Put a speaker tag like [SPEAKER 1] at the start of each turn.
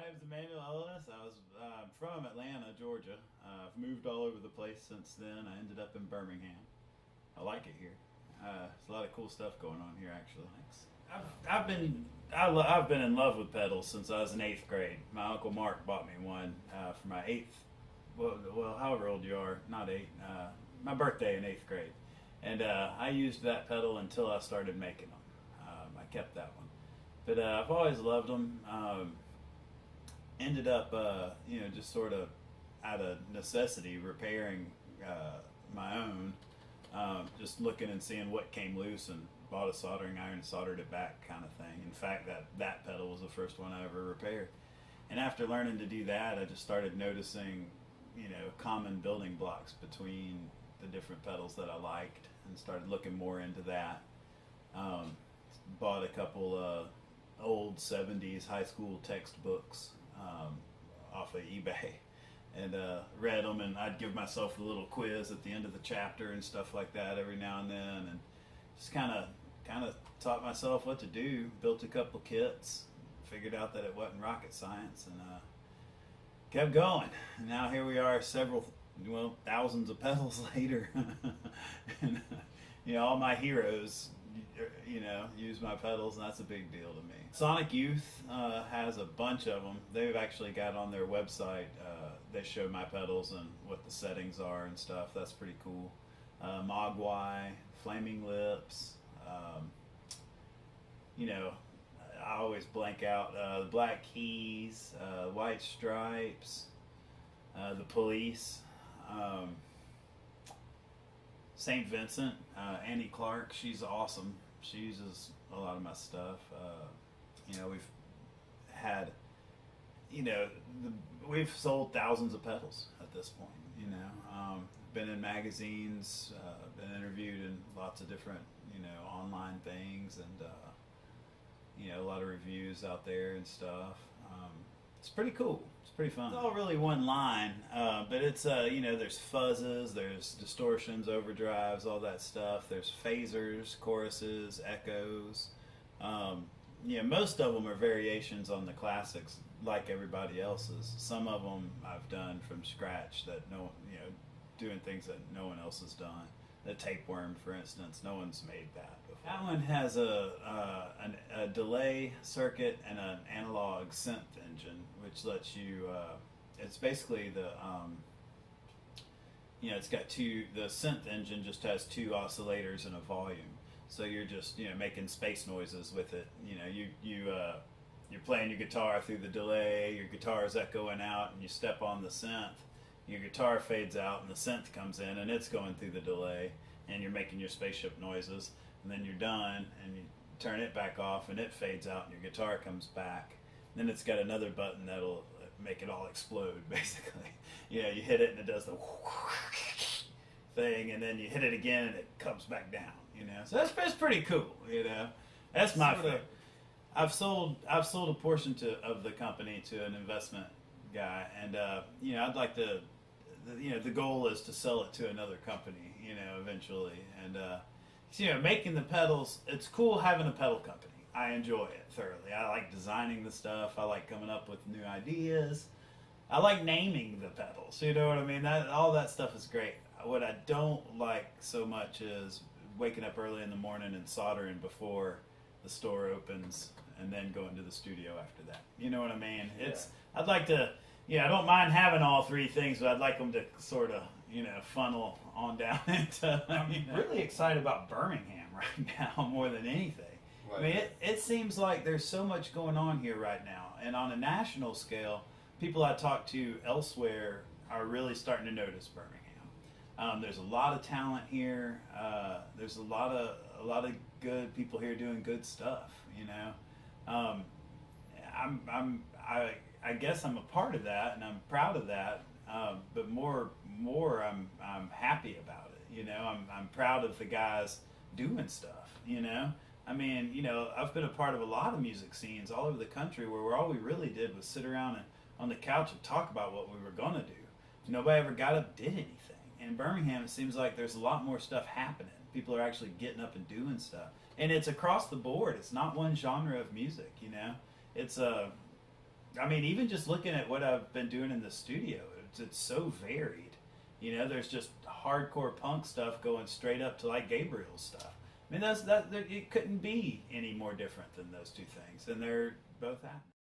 [SPEAKER 1] name's Emmanuel Ellinas. I was from Atlanta, Georgia. I've moved all over the place since then. I ended up in Birmingham. I like it here. There's a lot of cool stuff going on here, actually. Thanks. I've been in love with pedals since I was in 8th grade. My uncle Mark bought me one for my 8th. Well, however old you are, not 8. My birthday in 8th grade, and I used that pedal until I started making them. I kept that one, but I've always loved them. Ended up, just sort of out of necessity, repairing my own. Just looking and seeing what came loose, and bought a soldering iron and soldered it back, kind of thing. In fact, that pedal was the first one I ever repaired. And after learning to do that, I just started noticing, common building blocks between the different pedals that I liked, and started looking more into that. Bought a couple old 70s high school textbooks off of eBay, and read them, and I'd give myself a little quiz at the end of the chapter and stuff like that every now and then, and just kind of taught myself what to do. Built a couple kits, figured out that it wasn't rocket science, and kept going. And now here we are, thousands of pedals later, and all my heroes use my pedals, and that's a big deal to me. Sonic Youth has a bunch of them. They've actually got on their website, they show my pedals and what the settings are and stuff. That's pretty cool. Mogwai, Flaming Lips, I always blank out, the Black Keys, White Stripes, the Police, St. Vincent, Annie Clark, she's awesome. She uses a lot of my stuff. We've had, we've sold thousands of pedals at this point. Been in magazines, been interviewed in lots of different, online things, and a lot of reviews out there and stuff. It's pretty cool. It's pretty fun. It's all really one line, but it's there's fuzzes, there's distortions, overdrives, all that stuff. There's phasers, choruses, echoes. Most of them are variations on the classics, like everybody else's. Some of them I've done from scratch, that doing things that no one else has done. The tapeworm, for instance, no one's made that before. That one has a delay circuit and an analog synth engine, which lets you. It's basically it's got two. The synth engine just has two oscillators and a volume, so you're just making space noises with it. You're playing your guitar through the delay. Your guitar is echoing out, and you step on the synth. Your guitar fades out and the synth comes in, and it's going through the delay, and you're making your spaceship noises, and then you're done and you turn it back off and it fades out and your guitar comes back. And then it's got another button that'll make it all explode, basically. You hit it and it does the thing, and then you hit it again and it comes back down. So that's pretty cool. That's my favorite. I've sold a portion of the company to an investment guy, and I'd like to. The goal is to sell it to another company, eventually. And making the pedals, it's cool having a pedal company. I enjoy it thoroughly. I like designing the stuff. I like coming up with new ideas. I like naming the pedals. You know what I mean? All that stuff is great. What I don't like so much is waking up early in the morning and soldering before the store opens, and then going to the studio after that. You know what I mean?
[SPEAKER 2] Yeah.
[SPEAKER 1] I'd like to. I don't mind having all three things, but I'd like them to sort of, funnel on down into.
[SPEAKER 2] I'm really excited about Birmingham right now more than anything.
[SPEAKER 1] Right. I mean, it seems like there's so much going on here right now, and on a national scale, people I talk to elsewhere are really starting to notice Birmingham. There's a lot of talent here. There's a lot of good people here doing good stuff. I guess I'm a part of that, and I'm proud of that. But more, I'm happy about it. I'm proud of the guys doing stuff. I've been a part of a lot of music scenes all over the country where all we really did was sit around on the couch and talk about what we were gonna do. Nobody ever got up and did anything. In Birmingham, it seems like there's a lot more stuff happening. People are actually getting up and doing stuff, and it's across the board. It's not one genre of music. It's
[SPEAKER 2] I mean, even just looking at what I've been doing in the studio, it's so varied. You know, there's just hardcore punk stuff going straight up to like Gabriel's stuff. I mean, it couldn't be any more different than those two things, and they're both happening.